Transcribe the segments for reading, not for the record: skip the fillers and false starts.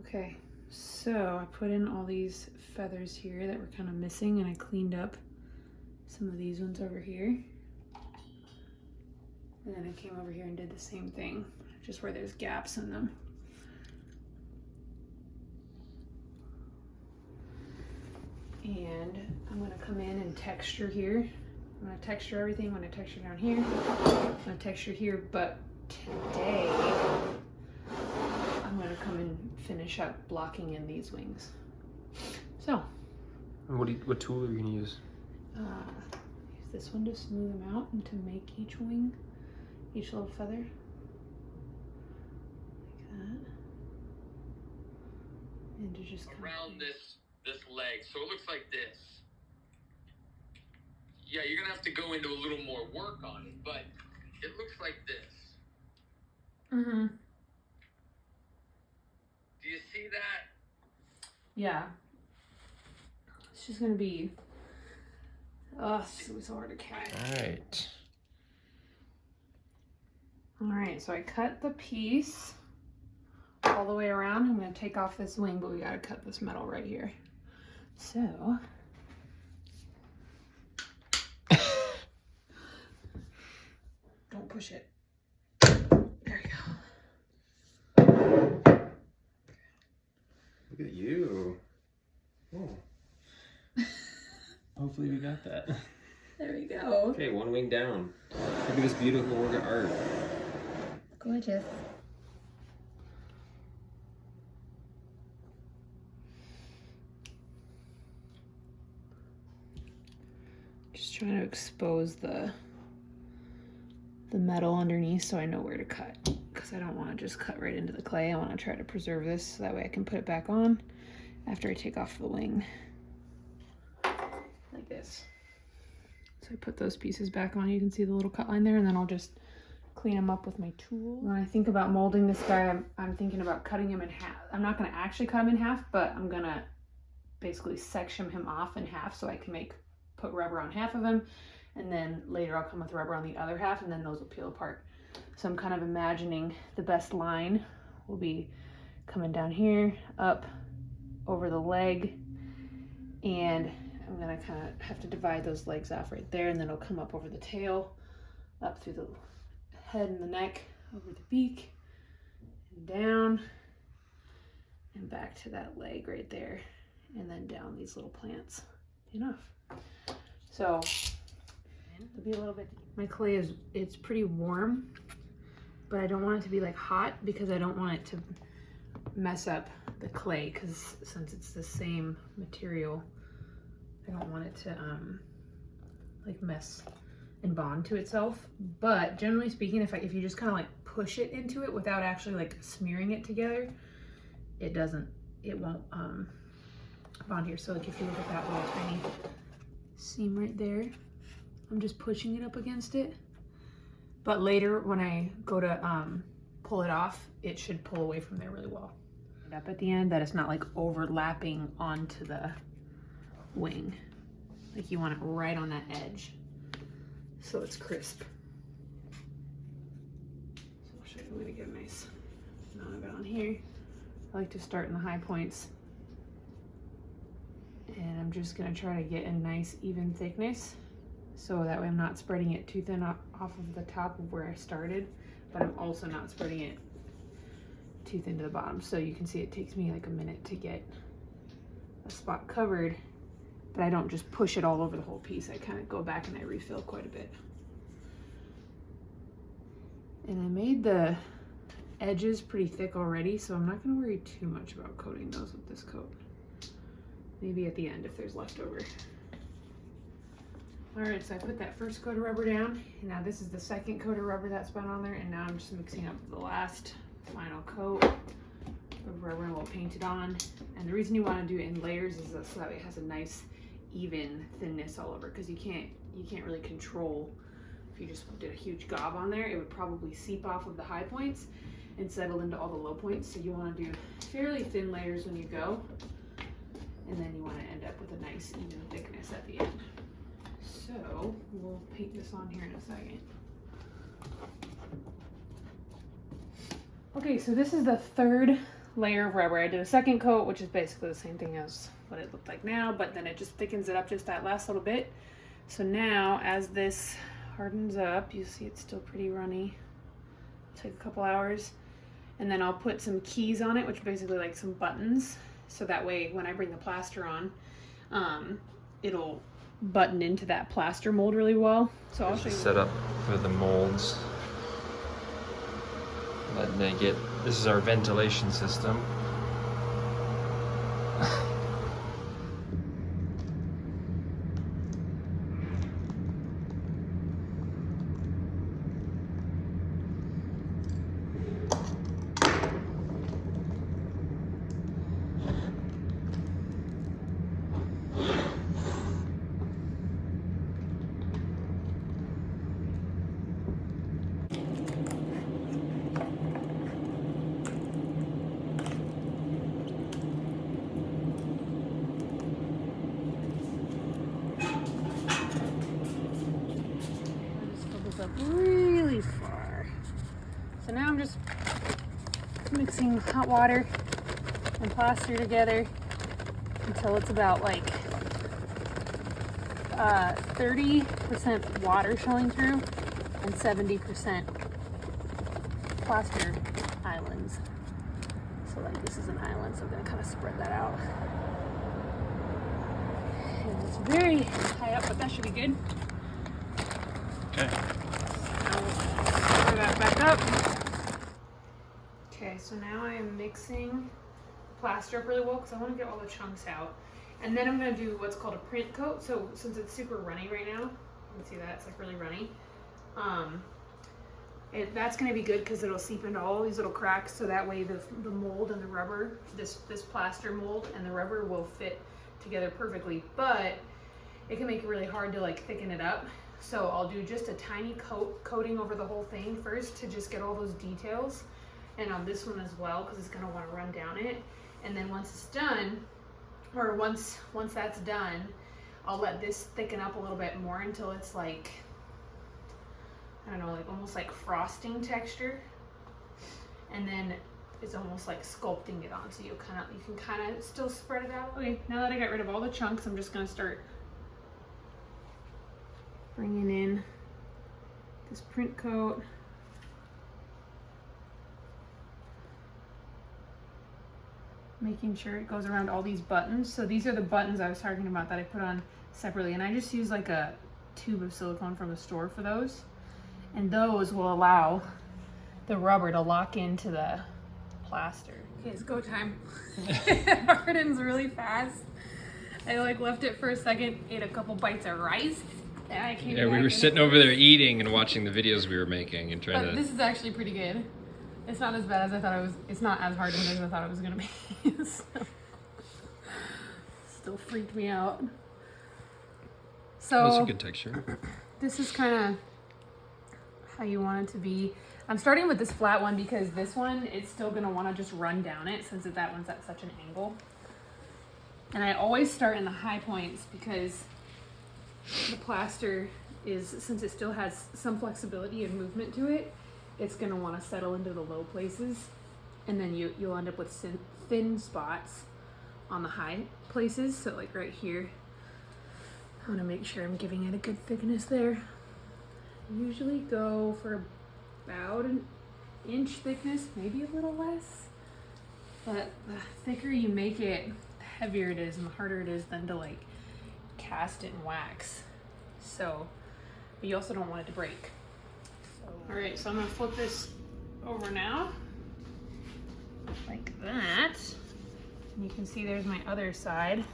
Okay, so I put in all these feathers here that were kind of missing, and I cleaned up some of these ones over here. And then I came over here and did the same thing, just where there's gaps in them. And I'm gonna come in and texture here. I'm gonna texture everything. I'm gonna texture down here. I'm gonna texture here, but today I'm gonna come and finish up blocking in these wings. So. What tool are you gonna use? Use this one to smooth them out and to make each wing, each little feather. Like that. And to just around this leg, so it looks like this. Yeah, you're gonna have to go into a little more work on it, but it looks like this. Mm-hmm. Do you see that? Yeah. It's just gonna be, oh, it's gonna be so hard to catch. All right, so I cut the piece all the way around. I'm gonna take off this wing, but we gotta cut this metal right here. So, don't push it. There you go. Look at you. Oh. Hopefully we got that. There we go. Okay, one wing down. Look at this beautiful work of art. Gorgeous. Just trying to expose the metal underneath so I know where to cut, because I don't want to just cut right into the clay. I want to try to preserve this so that way I can put it back on after I take off the wing. Like this. So I put those pieces back on. You can see the little cut line there, and then I'll just clean them up with my tool. When I think about molding this guy, I'm thinking about cutting him in half. I'm not going to actually cut him in half, but I'm going to basically section him off in half so I can put rubber on half of him, and then later I'll come with rubber on the other half, and then those will peel apart. So I'm kind of imagining the best line will be coming down here, up over the leg, and I'm gonna kind of have to divide those legs off right there, and then it'll come up over the tail, up through the head and the neck, over the beak, and down, and back to that leg right there, and then down these little plants. Enough. So it'll be a little bit, my clay it's pretty warm, but I don't want it to be like hot because I don't want it to mess up the clay, because since it's the same material, I don't want it to like mess and bond to itself. But generally speaking, if you just kind of like push it into it without actually like smearing it together, it won't bond here. So like if you look at that little tiny seam right there, I'm just pushing it up against it. But later when I go to pull it off, it should pull away from there really well. And up at the end, that it's not like overlapping onto the wing. Like you want it right on that edge so it's crisp. So I'll show you a way to get a nice amount of it on here. I like to start in the high points, and I'm just gonna try to get a nice even thickness so that way I'm not spreading it too thin off of the top of where I started, but I'm also not spreading it too thin to the bottom. So you can see it takes me like a minute to get a spot covered, but I don't just push it all over the whole piece. I kind of go back and I refill quite a bit. And I made the edges pretty thick already, so I'm not going to worry too much about coating those with this coat. Maybe at the end if there's leftover. All right, so I put that first coat of rubber down, and now this is the second coat of rubber that's been on there, and now I'm just mixing up the last final coat of rubber, and we'll paint it on. And the reason you want to do it in layers is so that way it has a nice even thinness all over, because you can't really control. If you just did a huge gob on there, it would probably seep off of the high points and settle into all the low points. So you want to do fairly thin layers when you go, and then you want to end up with a nice even thickness at the end. So we'll paint this on here in a second. Okay, so this is the third layer of rubber. I did a second coat, which is basically the same thing as what it looked like now, but then it just thickens it up just that last little bit. So now as this hardens up, you see it's still pretty runny. It'll take a couple hours. And then I'll put some keys on it, which are basically like some buttons. So that way when I bring the plaster on, it'll button into that plaster mold really well. So I'll show you. Set up for the molds. This is our ventilation system. Up really far. So now I'm just mixing hot water and plaster together until it's about like 30% water showing through and 70% plaster islands. So like this is an island, so I'm gonna kind of spread that out. And it's very high up, but that should be good. Okay. Pour that back up. Okay, so now I am mixing plaster up really well because I want to get all the chunks out. And then I'm going to do what's called a print coat. So since it's super runny right now, you can see that it's like really runny. That's going to be good because it'll seep into all these little cracks. So that way the mold and the rubber, this plaster mold and the rubber will fit together perfectly. But it can make it really hard to like thicken it up. So I'll do just a tiny coating over the whole thing first to just get all those details, and on this one as well because it's going to want to run down it. And then once it's done, or once that's done, I'll let this thicken up a little bit more until it's like, I don't know, like almost like frosting texture, and then it's almost like sculpting it on, so you can kind of still spread it out. Okay, now that I got rid of all the chunks, I'm just going to start bringing in this print coat. Making sure it goes around all these buttons. So these are the buttons I was talking about that I put on separately, and I just use like a tube of silicone from the store for those. And those will allow the rubber to lock into the plaster. Okay, it's go time. It hardens really fast. I like left it for a second, ate a couple bites of rice. Yeah, we were sitting over there eating and watching the videos we were making and trying to... This is actually pretty good. It's not as bad as I thought it was. It's not as hard as I thought it was going to be. So, still freaked me out. So that's a good texture. This is kind of how you want it to be. I'm starting with this flat one because this one, it's still going to want to just run down it since that one's at such an angle. And I always start in the high points because the plaster is, since it still has some flexibility and movement to it, it's going to want to settle into the low places, and then you'll end up with thin spots on the high places. So like right here, I want to make sure I'm giving it a good thickness there. I usually go for about an inch thickness, maybe a little less, but the thicker you make it, the heavier it is and the harder it is then to like cast it in wax. So, but you also don't want it to break. All right, so I'm gonna flip this over now, like that. And you can see there's my other side.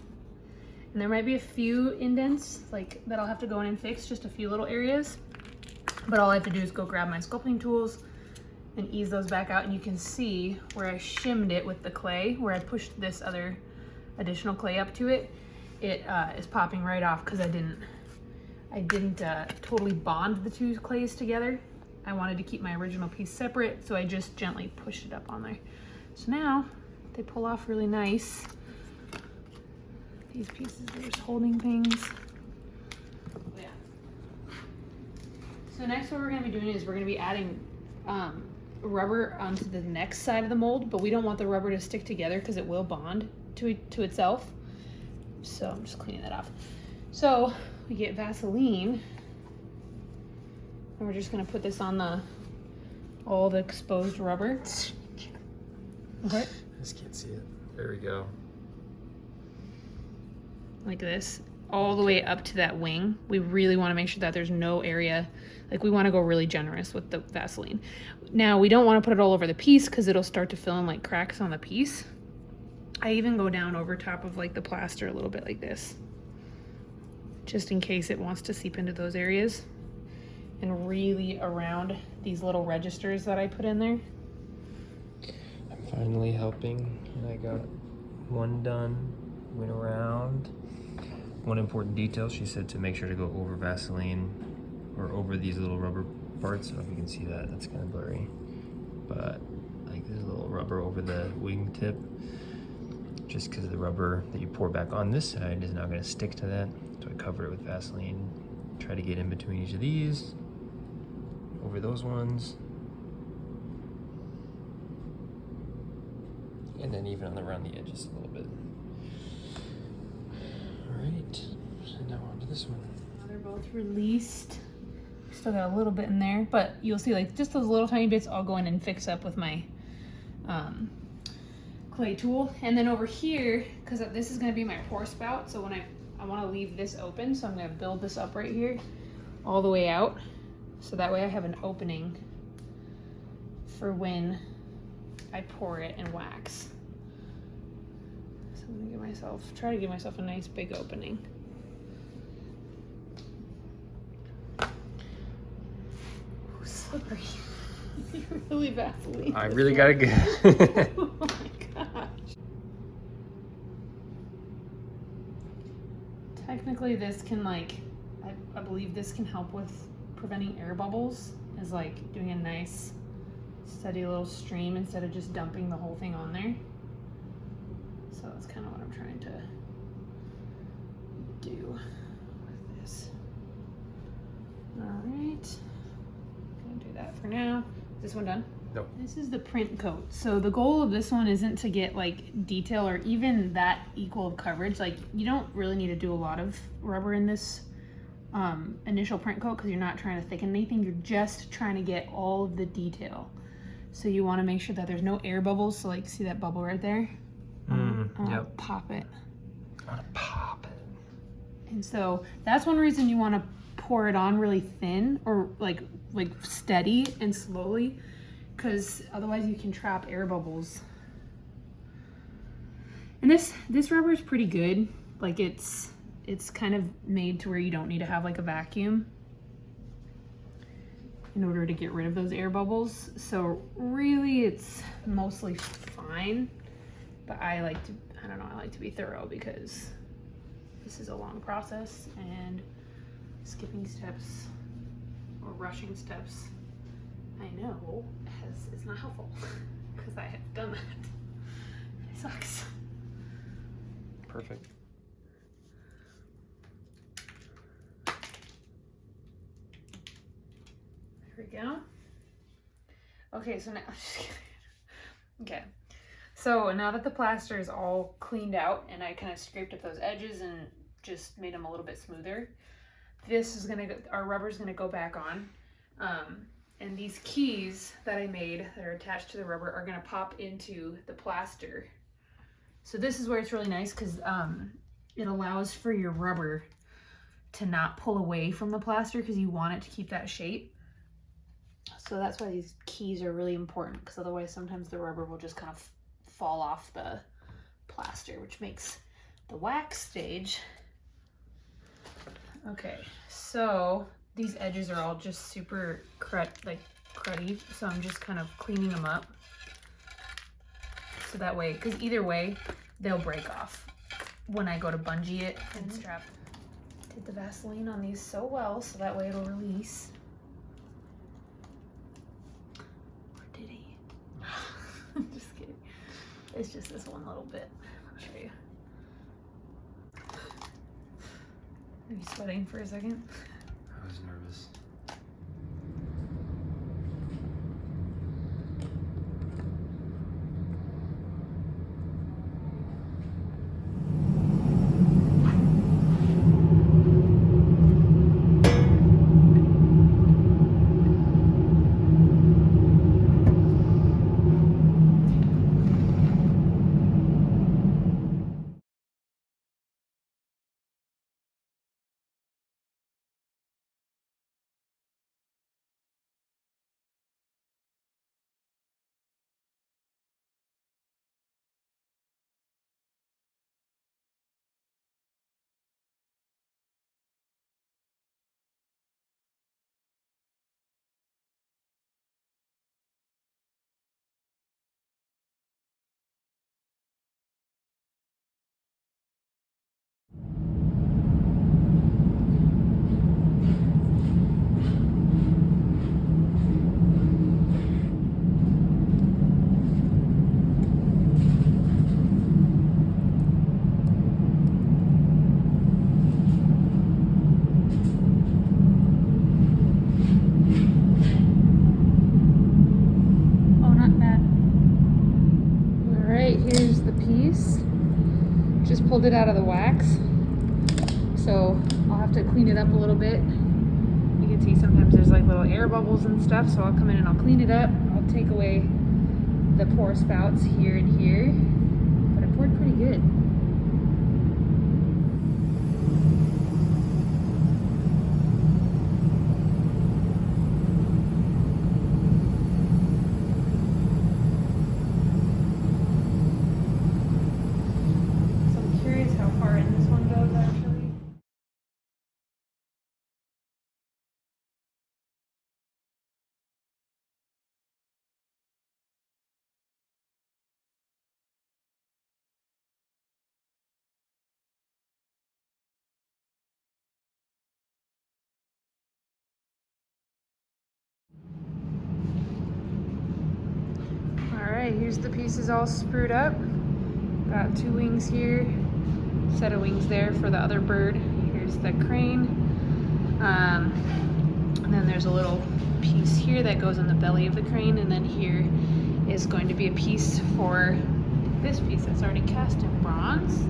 And there might be a few indents like that I'll have to go in and fix, just a few little areas. But all I have to do is go grab my sculpting tools and ease those back out. And you can see where I shimmed it with the clay, where I pushed this other additional clay up to it. It is popping right off because I didn't totally bond the two clays together. I wanted to keep my original piece separate, so I just gently pushed it up on there. So now they pull off really nice. These pieces are just holding things. Yeah. So next what we're gonna be doing is we're gonna be adding rubber onto the next side of the mold, but we don't want the rubber to stick together because it will bond to itself. So I'm just cleaning that off. So we get Vaseline, and we're just gonna put this on all the exposed rubber. Okay. I just can't see it. There we go. Like this, all the way up to that wing. We really want to make sure that there's no area, like we want to go really generous with the Vaseline. Now we don't want to put it all over the piece because it'll start to fill in like cracks on the piece. I even go down over top of like the plaster a little bit like this, just in case it wants to seep into those areas, and really around these little registers that I put in there. I'm finally helping, and I got one done. Went around. One important detail, she said to make sure to go over Vaseline or over these little rubber parts. I don't know if you can see that, that's kind of blurry. But like there's a little rubber over the wing tip, just because the rubber that you pour back on this side is not going to stick to that. So I cover it with Vaseline. Try to get in between each of these, over those ones. And then even around the edges a little bit. Alright, so now on to this one. Now they're both released. Still got a little bit in there, but you'll see like just those little tiny bits I'll go in and fix up with my clay tool. And then over here, because this is going to be my pour spout, so when I want to leave this open, so I'm going to build this up right here all the way out, so that way I have an opening for when I pour it and wax. So I'm going to try to give myself a nice big opening. Oh, slippery. You're really Vaseline. I really gotta get. Oh my gosh. Technically this can like, I believe this can help with preventing air bubbles, is like doing a nice steady little stream instead of just dumping the whole thing on there. So that's kind of what I'm trying to do with this. All right, gonna do that for now. Is this one done? Nope. This is the print coat. So the goal of this one isn't to get like detail or even that equal of coverage. Like you don't really need to do a lot of rubber in this initial print coat because you're not trying to thicken anything. You're just trying to get all of the detail. So you want to make sure that there's no air bubbles. So like see that bubble right there? Yep. Pop it. I want to pop it. And so that's one reason you want to pour it on really thin or like steady and slowly, because otherwise you can trap air bubbles. And this rubber is pretty good. Like it's kind of made to where you don't need to have like a vacuum in order to get rid of those air bubbles. So really it's mostly fine, but I like to be thorough because this is a long process and skipping steps or rushing steps, I know is not helpful because I have done that. It sucks. Perfect. There we go. Okay, so now, just kidding. Okay, so now that the plaster is all cleaned out and I kind of scraped up those edges and just made them a little bit smoother, our rubber's gonna go back on. And these keys that I made that are attached to the rubber are gonna pop into the plaster. So this is where it's really nice because it allows for your rubber to not pull away from the plaster because you want it to keep that shape. So that's why these keys are really important, because otherwise sometimes the rubber will just kind of fall off the plaster, which makes the wax stage. Okay, so these edges are all just super cruddy, so I'm just kind of cleaning them up. So that way, because either way, they'll break off when I go to bungee it and strap. Did the Vaseline on these so well, so that way it'll release. Or did he? I'm just kidding. It's just this one little bit. I'll show you. Are you sweating for a second? I was nervous. right, here's the piece. Just pulled it out of the wax. So I'll have to clean it up a little bit. You can see sometimes there's like little air bubbles and stuff, so I'll come in and I'll clean it up. I'll take away the pour spouts here and here, but I poured pretty good. So I'm curious how far in this one goes actually. Alright, here's the pieces all sprued up. Got 2 wings here, set of wings there for the other bird. Here's the crane. And then there's a little piece here that goes in the belly of the crane, and then here is going to be a piece for this piece that's already cast in bronze.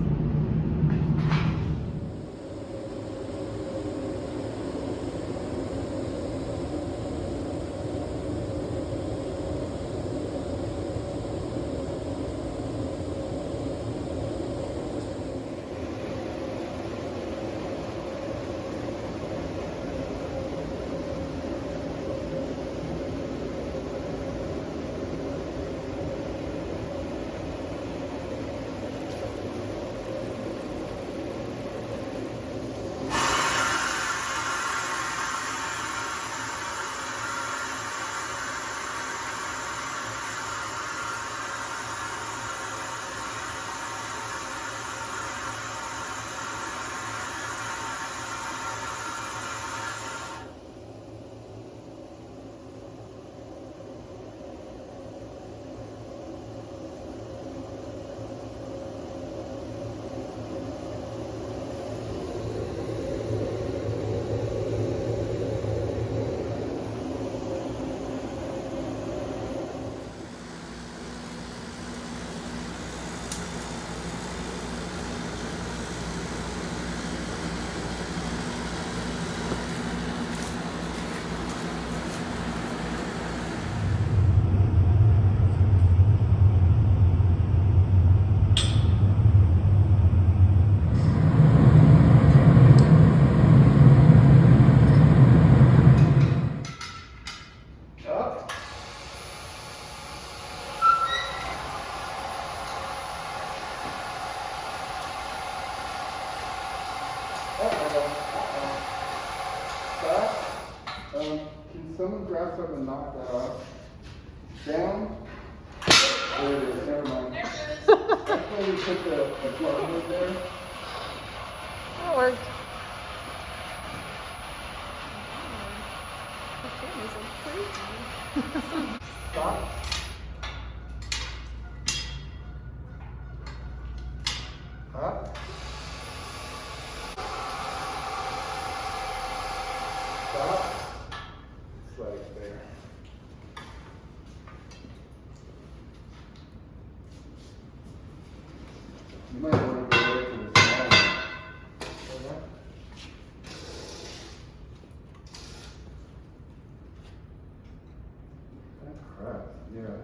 Can someone grab something and knock that off? Down? There it is, never mind. That's why we put the plug there. That worked. Stop. Up. Stop. It's like there. You might want to go away from the small one. Okay. That crap, yeah.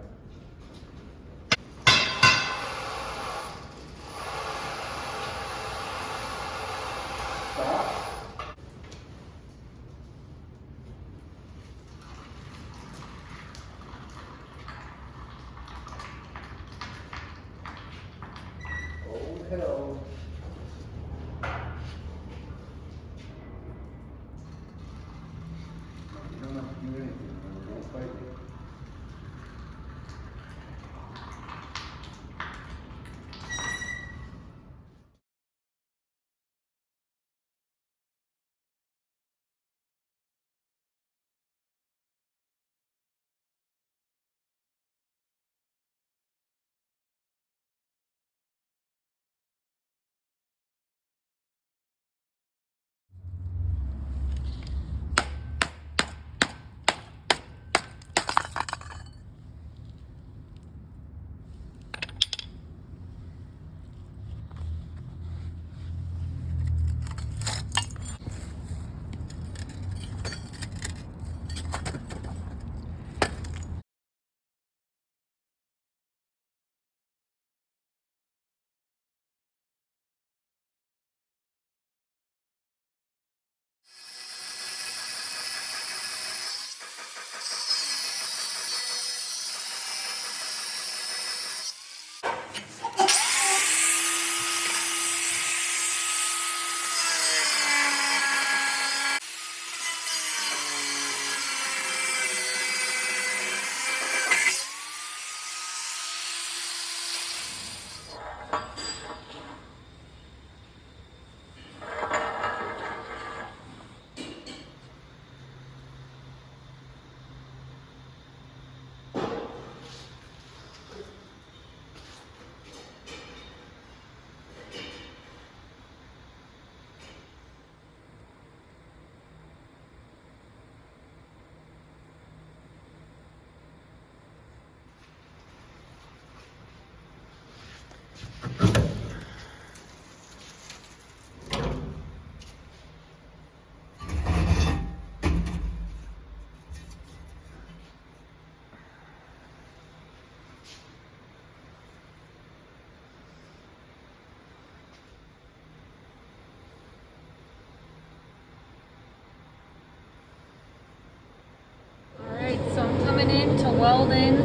So I'm coming in to weld in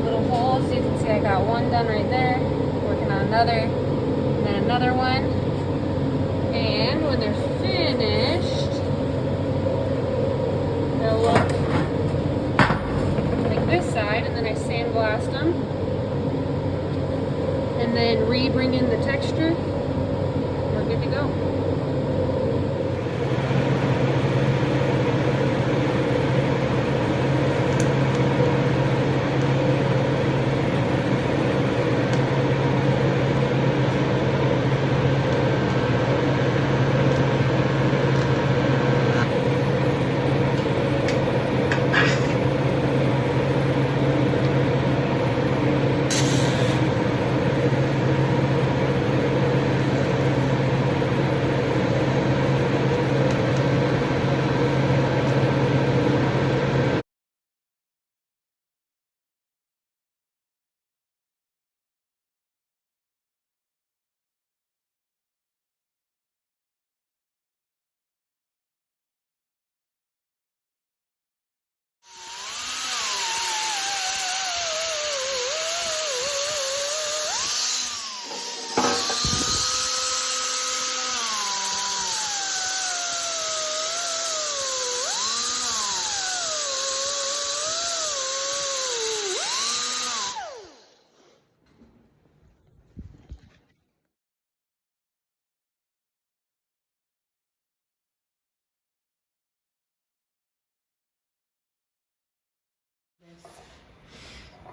little holes. You can see I got one done right there. Working on another, and then another one. And when they're finished, they'll look like this side, and then I sandblast them. And then re-bring in the texture. We're good to go.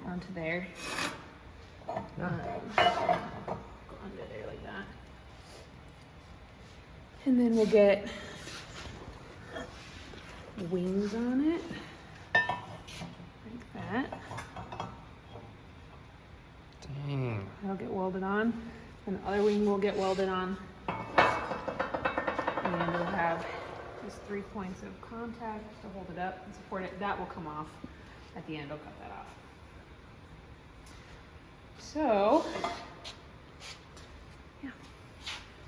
Onto there. Go under there like that. And then we'll get wings on it. Like that. Dang. That'll get welded on. And the other wing will get welded on. And it'll have just 3 points of contact to hold it up and support it. That will come off at the end. I'll cut that off. So, yeah.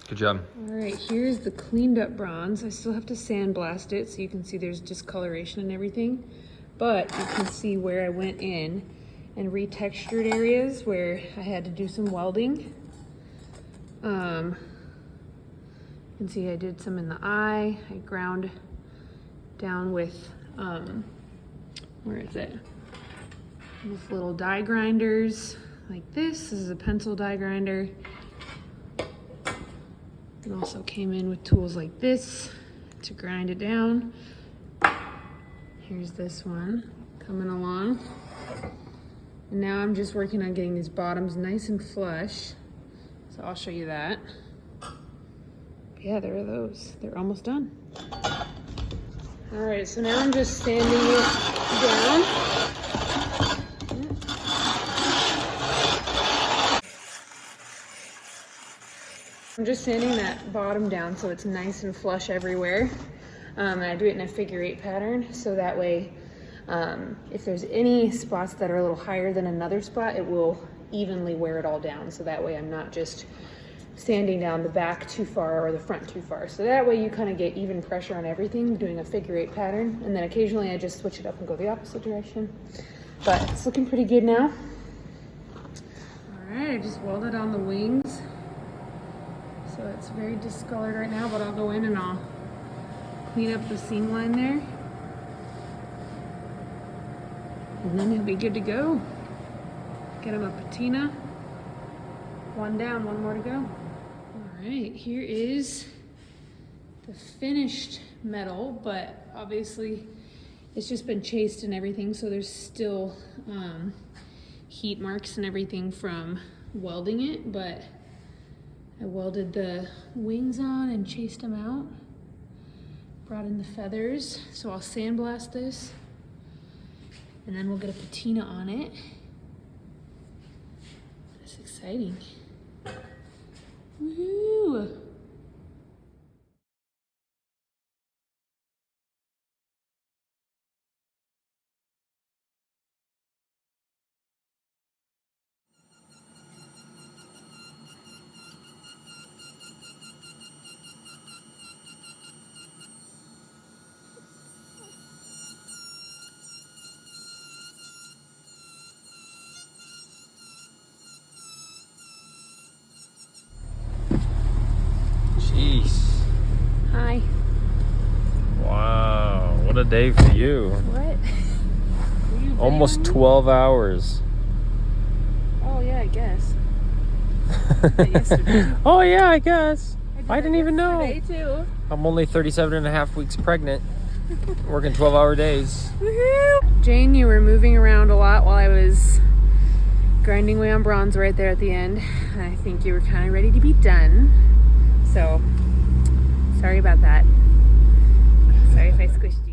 Good job. All right, here's the cleaned up bronze. I still have to sandblast it so you can see there's discoloration and everything. But you can see where I went in and retextured areas where I had to do some welding. You can see I did some in the eye. I ground down with, where is it? With little die grinders like this. This is a pencil die grinder. And also came in with tools like this to grind it down. Here's this one coming along. And now I'm just working on getting these bottoms nice and flush. So I'll show you that. Yeah, there are those. They're almost done. All right, so now I'm just sanding it down. I'm just sanding that bottom down so it's nice and flush everywhere. And I do it in a figure-8 pattern, so that way if there's any spots that are a little higher than another spot, it will evenly wear it all down. So that way I'm not just sanding down the back too far or the front too far. So that way you kind of get even pressure on everything, doing a figure-8 pattern. And then occasionally I just switch it up and go the opposite direction. But it's looking pretty good now. All right, I just welded on the wings. So it's very discolored right now, but I'll go in and I'll clean up the seam line there. And then he'll be good to go. Get him a patina. One down, one more to go. All right, here is the finished metal, but obviously it's just been chased and everything, so there's still heat marks and everything from welding it, but I welded the wings on and chased them out. Brought in the feathers, so I'll sandblast this, and then we'll get a patina on it. This Exciting. Woohoo! Jeez. Hi. Wow, what a day for you. What? Were you Almost videoing me? 12 hours. Oh yeah, I guess. that yesterday. Oh yeah, I guess. did I that didn't even know. yesterday, too. I'm only 37 and a half weeks pregnant. Working 12-hour days. Woohoo! Jane, you were moving around a lot while I was grinding away on bronze right there at the end. I think you were kind of ready to be done. So, sorry about that. Sorry if I squished